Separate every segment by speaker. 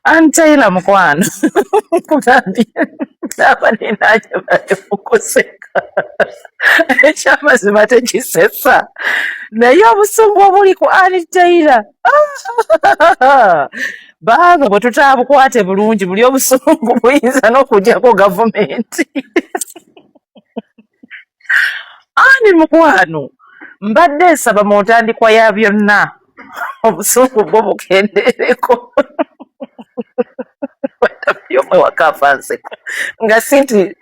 Speaker 1: Antaila mukwano kugambye ndaba ninaje bali mukuseka ekyamazima tekisesa naye obusungu obuli ku Antaila baba bwe tutaabukwate bulungi buli obusungu buyinza n'okujjako gavumenti. Ani mukwano mbadde nsaba mu ntandikwa ya byonna obusungu bwo bukendeereko yomwe wakafanseko nga sinti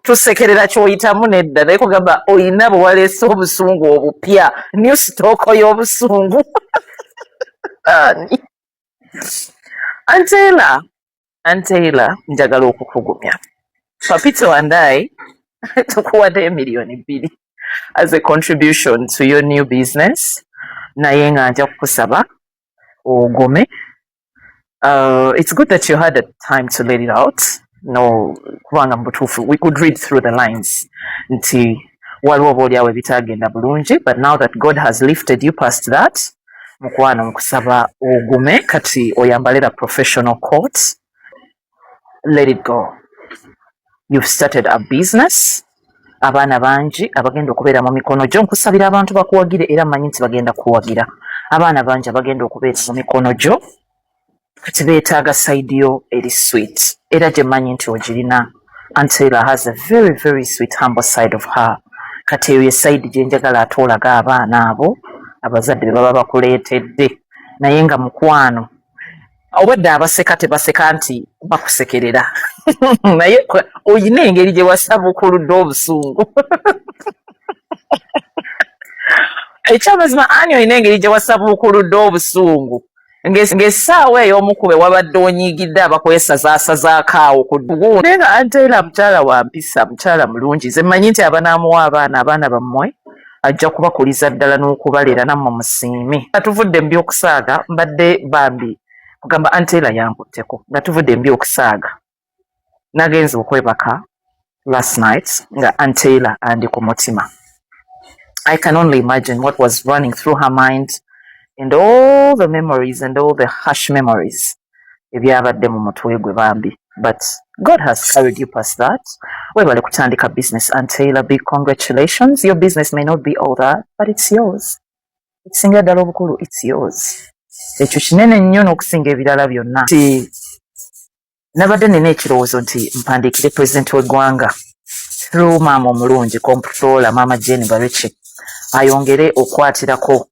Speaker 1: tusekerera kyoyitamu nedda naye kugamba oyina bwe waleese obusungu obupya new stock y'obusungu. Ani Antaila njagala okukugumya Papito and I tukuwadde $2 as a contribution to your new business naye nga nja kukusaba ogome. It's good that you had the time to let it out. No, we could read through the lines nti waliwo boolyawo ebitagenda bulungi, but now that God has lifted you past that, mukwano nkusaba ogume kati oyambalira professional court. Let it go. You've started a business. Abaana bangi abagenda okubeera mu mikono gyo, nkusabira abantu bakuwagire era manyi nti bagenda kuwagira. Abaana bangi abagenda okubeera mu mikono gyo kati beetaaga side yo eri sweet era gye manyi nti ogirina. Antaila has a very very sweet humble side of her. Kati eyo ye side gye njagala atoolaga abaana abo abazadde be baba bakuleetedde naye nga mukwano obwedde abaseka tebaseka nti bakusekerera naye oyina engeri gye wasabukuludde obusungu. Ekyamazima ani oyina engeri gye wasabukuludde obusungu ng'essaawa ey'omukube wabadde onyiigidde abakwesazaasazaako awo ku ddugu. Naye nga Antaila mukyala wa mpisa, mukyala mulungi. Ze mmanyi nti abanaamuwa abaana bammwe ajja kubakuliza ddala n'okubalera nammwe musiime. Nga tuvudde mu by'okusaaga mbadde bambi kugamba Antaila yankutteko nga tuvudde mu by'okusaaga nagenze okwebaka last night nga Antaila andi ku mutima. I can only imagine what was running through her mind and all the memories and all the harsh memories ebyabadde mu mutwe gwe bambi. But God has carried you past that. Webale kutandika business Antaila, big congratulations. Your business may not be all that, but it's yours. Ekisinga ddala obukulu, it's yours. Ekyo kinene nnyo n'okusinga ebirala byonna. Nabadde nina ekirowoozo nti mpandiikire president w'eggwanga through maama omulungi comptroller Maama Jane Bareche ayongere okwatirako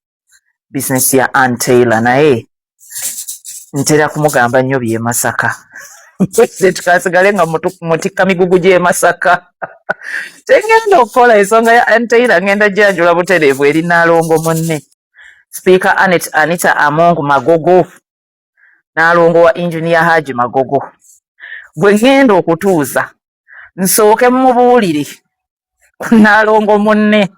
Speaker 1: business ya Antaila, naye ntera kumugamba nnyo bye Masaka. Tukasigale nga mutikka migugu gye Masaka. Tengenda okukola ensonga ya Antaila ngenda gyanjula butereevu eri Naalongo munne. Speaker Anita Among Magogo, Naalongo wa Engineer Haji Magogo. Bwe ngenda okutuuza nsooke mmubuulire ku Naalongo munne.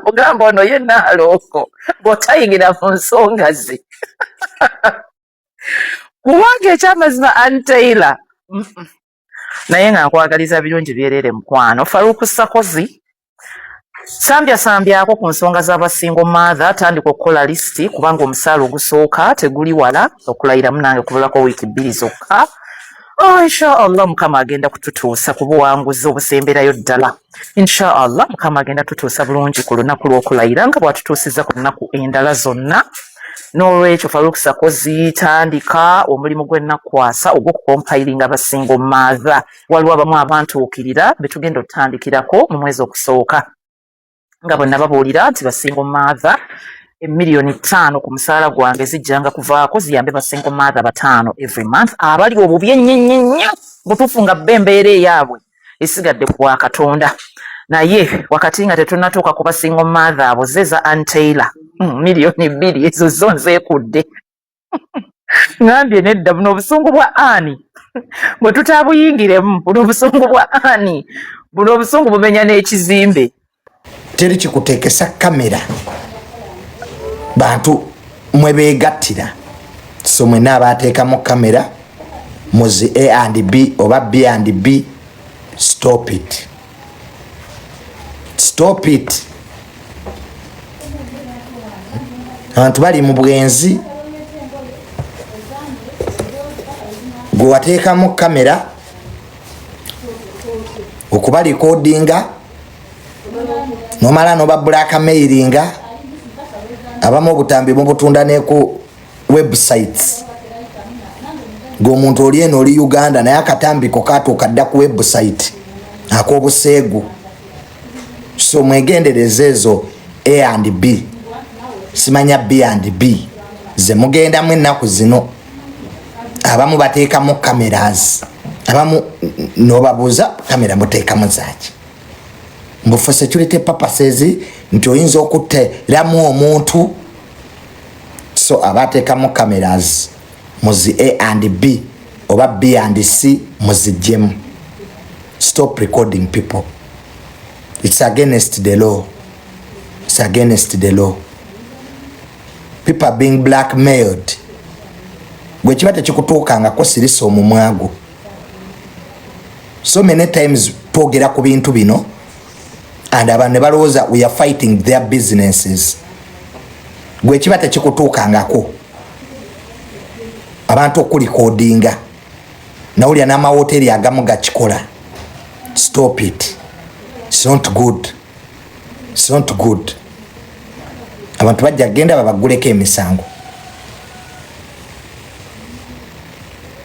Speaker 1: Mugamba ono ye Naalongo bw'otayingira mu nsonga ze. Kubanga ekyamazima Antaila naye nga nkwagaliza birungi byerere mukwano. Faruku Sakozi sambyako ku nsonga z'abasingo mother, atandika okukola listi kubanga omusaala ogusooka teguli wala okulayiramu nange kubulako wiiki 2 zokka. Inshallah Mukama agenda kututuusa ku buwanguzi obusemberayo ddala. Inshallah Mukama agenda tutuusa bulungi ku lunaku lw'okulayira nga bw'atutuusiza ku nnaku endala zonna. N'olwekyo Faruku Sakozi tandika omulimu gw'ennakwasa ogw'okukompilinga abasingo mother. Waliwo abamu abantuukirira be tugenda otandikirako mu mwezi okusooka nga bwe nababuulira nti basingo mother $5,000,000 ku musaala gwange zijjanga kuvaako ziyambe basingo mother 5 every month abali obubi ennyo butuufu nga bba embeera eyaabwe esigadde ku Katonda. Naye wakati nga tetunnatuuka ku basingo mother abo ze za Antaila $2,000,000 ezo zo nzeekudde. Ngambye nedda buno obusungu bwa Ani bwe tutaabuyingiremu, buno obusungu bwa Ani, buno obusungu bumenya n'ekizimbe.
Speaker 2: Teri kikuteekesa kamera bantu mwe beegattira, so mwenna abaateekamu kamera muzi A&B oba B&B. Stop it. Stop it. Abantu bali mu bwenzi wateekamu kamera okuba recordinga nomala noba blackmailinga abamu obutambi mubutunda ne ku websites ng'omuntu oli eno oli Uganda naye akatambiko katuuka dda ku website ak'obuseegu. So mwegendereze ezo A and B, simanya B and B ze mugendamu ennaku zino. Abamu bateekamu cameras, abamu nobabuuza kamera muteekamu zaaki mbu for security purposes nti oyinza okuteeramu omuntu. So abateekamu cameras muzi A and B oba B and C muziggyemu. Stop recording people. It's against the law. It's against the law. People are being blackmailed. Gwe kiba tekikutuukangako sirisa omumwago. So many times twogera ku bintu bino and abantu ne balowooza we are fighting their businesses. Gwe kiba tekikutuukangako abantu okulikodinga nawulira n'amawoteri agamu gakikola. Stop it. It's not good. It's not good. Abantu bajja genda babaguleko emisango.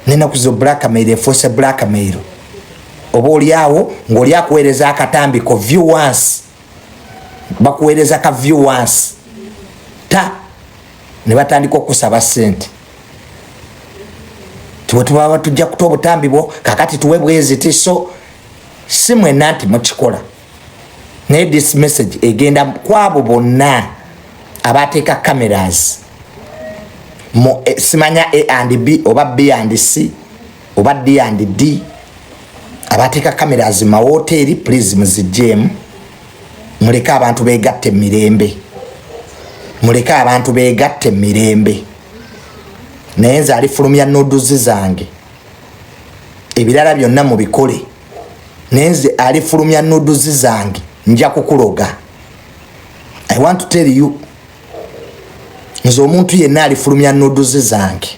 Speaker 2: Nina kuzo blackmail, force blackmail. Oba oliawo ng'oli akuweereza akatambiko viewers. Bakuweereza ka viewers. Ne batandika okusaba ssente. Tuwe tubaba tujja kuta obutambi bwo kakati tuwe bweziti. So si mwenna nti mukikola. Naye this message egenda kwabo bonna abateeka cameras mu simanya A and B oba B and C oba D and D. Abateeka cameras ma hoteli please muzijjeemu. Muleke abantu beegatte mirembe. Muleke abantu beegatte mirembe. Naye nze alifulumya noodles zange ebirala byonna mubikole. Naye nze alifulumya noodles zange nja kukuloga. I want to tell you, nze omuntu yenna alifulumya noodles zange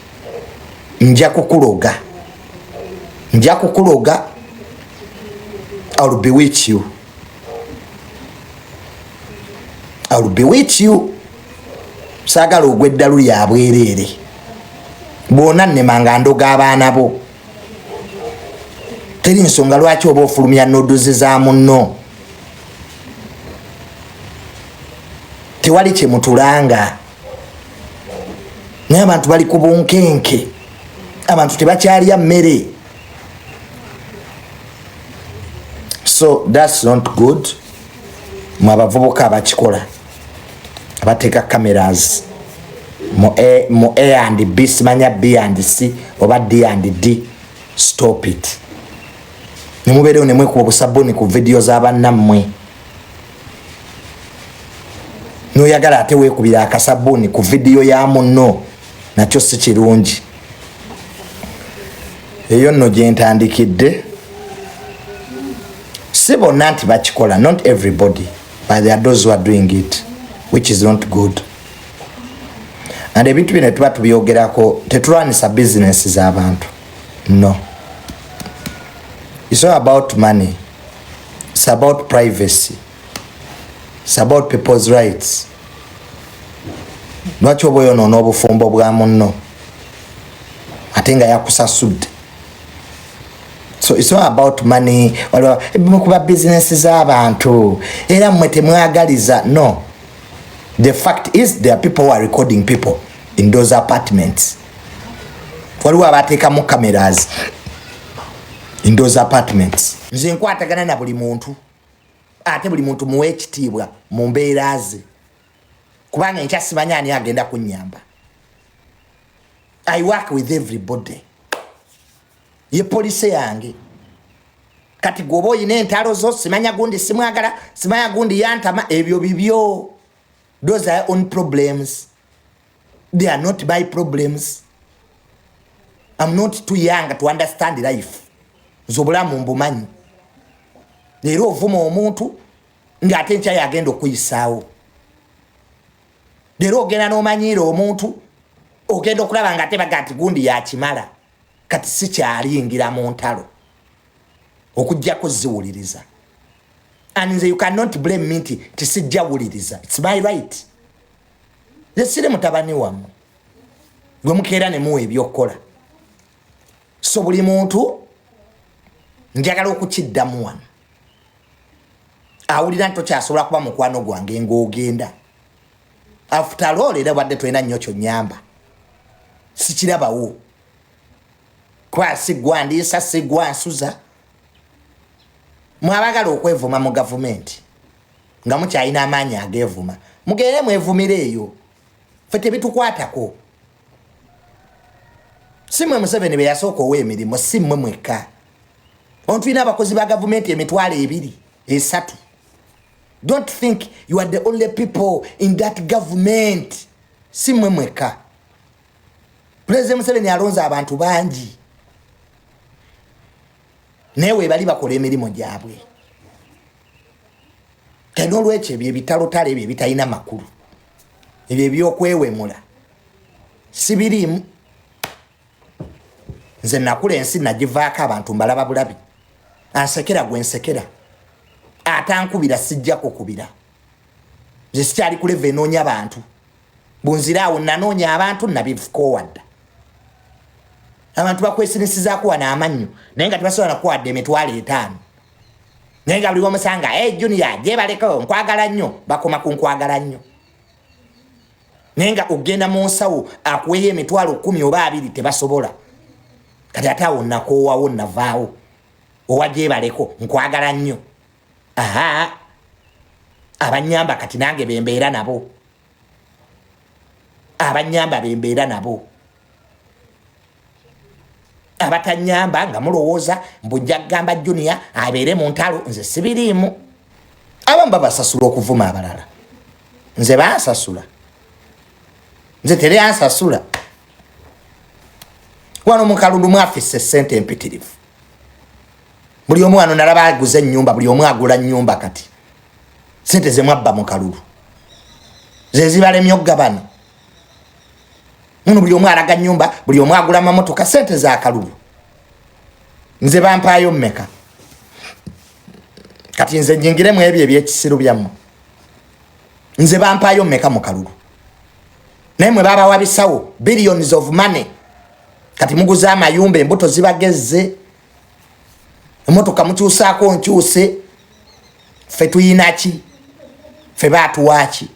Speaker 2: nja kukuloga. Nja kukuloga. I'll be with you. I'll be with you. Saagala ogwe eddalu lya bwereere. Bwonna nnemanga ndoga abaana bo. Teri nsonga lwaki oba ofulumya noodles za munno. Tewali kye mutulanga. Naye abantu bali ku bunkenke. Abantu tebakyalya mmere. So that's not good. Mwabavubuka abakikola abateeka cameras mu A and B simanya B and C oba D and D. Stop it. Nemubeerewo ne mwekuba obusabuni ku video z'abannammwe. Noyagala ate weekubira akasabuni ku video ya munno nakyo si kirungi. Eyo nno gye ntandikidde. Si bonna nti bakikola, not everybody, but there are those who are doing it, which is not good. And ebintu bino tuba tubyogerako tetulwanisa business z'abantu. No. It's not about money. It's about privacy. It's about people's rights. Lwaki oba oyonoona obufumbo bwa munno ate nga yakusasudde? So it's not about money. Mukuba business z'abantu era mmwe temwagaliza. No. The fact is there are people who are recording people in those apartments. Waliwo abateekamu cameras in those apartments. Nze nkwatagana na buli muntu ate buli muntu muwe ekitiibwa mu mbeera ze kubanga enkya simanya ani agenda kunnyamba. I work with everybody. Ye police yange kati gwoba oyina entalo zo simanya gundi simwagala simanya gundi yantama ebyo bibyo. Those are own problems. They are not my problems. I'm not too young to understand life. Zobulamu mbumanyi. Leero ovuma omuntu ng'ate nkya yagenda okuyisaawo. Leero ogenda n'omanyiira omuntu ogenda okulaba ng'ate baga ati gundi yakimala. kati sikyaliyingira mu ntalo okujjako ziwuliriza. And nze you cannot blame me nti tisijja wuliriza. It's my right. Nze siri mutabani wammwe gwe mukeera ne muwa ebyokukola. So buli muntu njagala okukiddamu wano awulira nti tokyasobola kuba mukwano gwange ng'ogenda. After all era wadde tolina nnyo kyonnyamba sikirabawo kwa sigwa ndiisa sigwa nsuza. Mwabagala okwevuma mu gavumenti nga mukyalina amaanyi ageevuma mugere mwevumire eyo ffe tebitukwatako. Si mmwe Museveni be yasooka ow'emirimu, si mmwe mwekka. Ontulina abakozi ba gavumenti emitwalo 2 3. Don't think you are the only people in that government. Si mmwe mwekka. President Museveni alonze abantu bangi newe bali bakola emirimu gyabwe. Kano olwekyo ebyo ebitalotale ebyo ebitalina makulu ebyo ebyokwewemula si birimu. Nze nakula ensi nagivaako abantu mbalaba bulabi. Ansekera gwe nsekera atankubira sijja kukubira. Nze sikyali kuleva enoonya abantu bunziraawo nanoonya abantu nabifukowadda. Abantu bakwesinisizaako wano amannyo naye nga tebasobola nakuwadde emitwalo 5 naye nga buli wamusanga Junior gyebaleko nkwagala nnyo bakoma ku nkwagala nnyo. Naye nga ogenda mu nsawo akuweeyo emitwalo 10 oba 2 tebasobola. Kati ate awo nakoowawo navaawo owa gyebaleko nkwagala nnyo. Aha abanyamba kati nange bembeera nabo. Abanyamba bembeera nabo. Abatanyamba nga mulowooza mbujja kugamba Junior abeere mu ntalo nze sibiriimu. Abamu babasasula okuvuma abalala. Nze bansasula. Nze teri ansasula. Wano mu Kalundu mwafise ssente empitirivu. Buli omu wano nalaba aguze ennyumba, buli omu agula nnyumba kati. Ssente ze mwabba mu Kalundu ze zibalemye okugabana. Muno buli omu alaga nnyumba, buli omu agula mamotoka, ssente za Kalundu. Nze bampaayo mmeka? Kati nze njingiremu ebyo ebyekisiru byammwe. Nze bampaayo mmeka mu Kalundu? Naye mwe baba wabisawo billions of money. Kati muguze amayumba embuto zibagezze. Emotoka mukyusaako nkyuse. Ffe tuyina ki? Ffe baatuwaaki?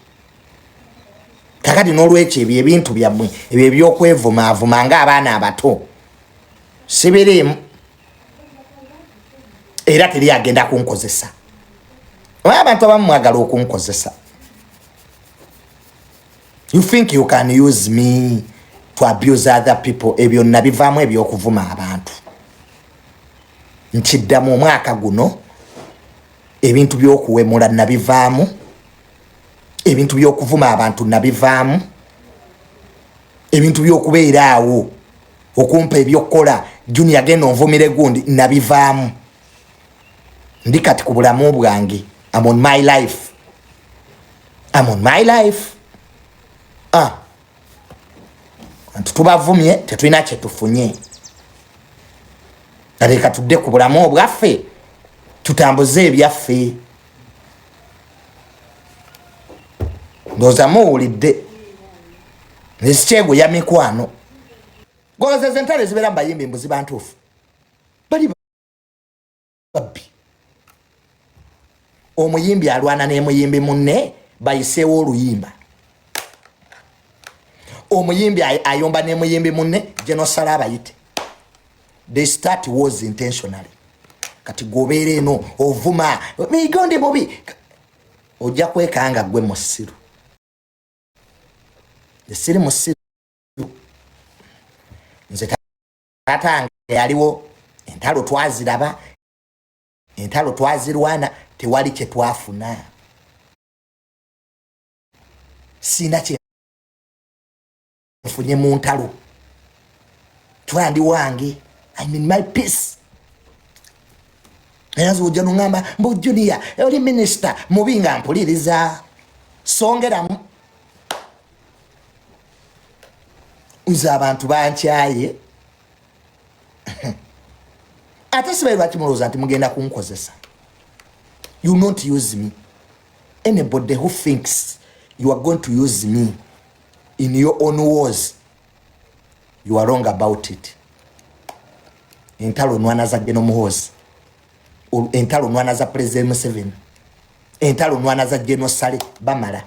Speaker 2: Kakati n'olwekyo ebyo ebintu byammwe ebyo ebyokwevumaavuma ng'abaana abato sibiriimu era teri agenda kunkozesa. Oba abantu abamu mwagala okunkozesa. You think you can use me to abuse other people? Ebyo nabivaamu ebyokuvuma abantu. Nkiddamu omwaka guno ebintu by'okuwemula nabivaamu. Ebintu by'okuvuma abantu nabivaamu. Ebintu by'okubeera awo okumpa ebyokukola Junior agenda onvumire gundi nabivaamu. Ndi kati ku bulamu bwange. I'm on my life. I'm on my life. Antu tubavumye tetulina kye tufunye. Leka tudde ku bulamu bwaffe tutambuze ebyaffe. Ndowooza muwulidde. Nesikyego ya mikwano. Golozeza entale zibeera mubayimbi embuzi bantuufu. Bali babbi. Omuyimbi alwana n'emuyimbi munne bayiseewo oluyimba. Omuyimbi ayomba n'emuyimbi munne genosala abayite. They start wars intentionally. Kati gobeera eno ovuma migonde mubi ojja kwekanga gwe musiru. Esiri musiru. Nze tatange yaliwo entalo twaziraba, entalo twazirwana, tewali kye twafuna. Sina kye nfunye mu ntalo. Twandi wange, I'm in my peace. Eyazo ojja nungamba mbu Junior oli minister mubinga mpuliriza songeramu. Nze abantu bankyaye ate sibayi lwaki mulowooza nti mugenda kunkozesa. You not use me. Anybody who thinks you are going to use me in your own wars, you are wrong about it. Entalo nwana za Geno Muhoozi, entalo nwana za President Museveni, entalo nwana za Geno Sale bamala.